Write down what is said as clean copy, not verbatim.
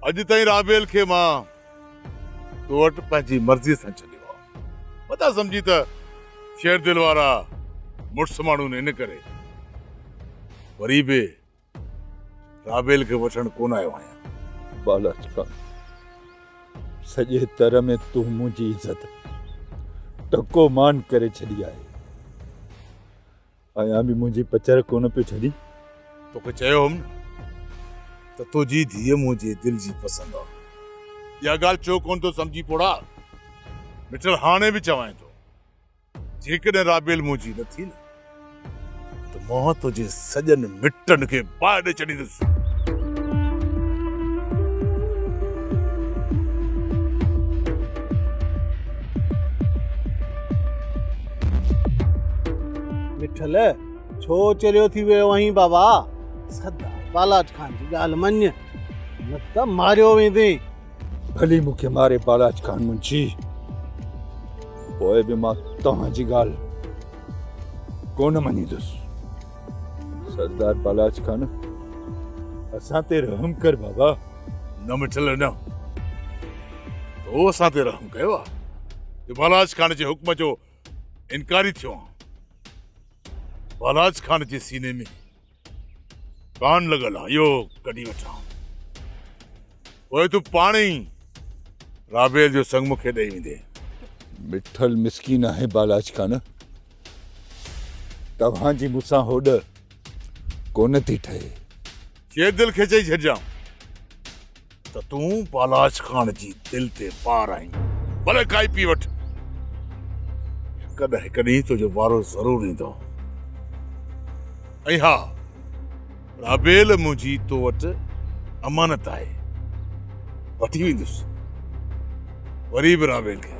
अॼु ताईं राबेल खे मां तो वटि पंहिंजी मर्ज़ी सां छॾियो आहे। पता सम्झी त शेर दिल वारा मुड़ुस माण्हू इन करे वरी बि राबेल खे वठण कोन आयो आहियां। बालाज खान, सॼे तर में तूं मुंहिंजी इज़त टको मान करे छॾी आहे। अयां बि मुंहिंजी पचर कोन पियो छॾी। तोखे चयो हुउमि न त तुंहिंजी धीअ मुंहिंजे दिलि जी पसंदि आहे। इहा ॻाल्हि छो कोन थो सम्झी पोड़ा? मिठल हाणे बि चवां थो, जेकॾहिं राबेल मुंहिंजी न थी न त मां तुंहिंजे सॼनि मिटनि खे ॿाहिरि छॾींदुसि। मिठल छो चरियो थी वियो आहीं बाबा? सरदार बालाज खान जी ॻाल्हि मञ, न त मारियो वेंदे। भली मूंखे मारे बालाज खान मुंशी, पोइ बि मां तव्हांजी ॻाल्हि कोन मञींदुसि। सरदार बालाज खान, असां ते रहम कर बाबा। न मिठल न, तो असां ते रहम कयो आहे। बालाज खान जे हुक्म जो इनकारी थियो आहे। बालाज खान जे सीने में कान लॻल आहे, इहो कढी वठां। पोइ तूं पाण ई राबेल जो संग मूंखे ॾेई वेंदे। मिठल मिसकीन आहे बालाज खान, तव्हांजी मूंसां होॾ कोन थी ठहे। शेर दिल खे चई छॾिजां त तूं बालाज खान जी दिल ते पार आहीं। भले काई पी वठ, हिकु ॾींहुं तुंहिंजो वारो ज़रूरु ईंदो। ऐं हा, राबेल मुंहिंजी तो वटि अमानत आहे, वठी वेंदुसि। वरी बि राबेल खे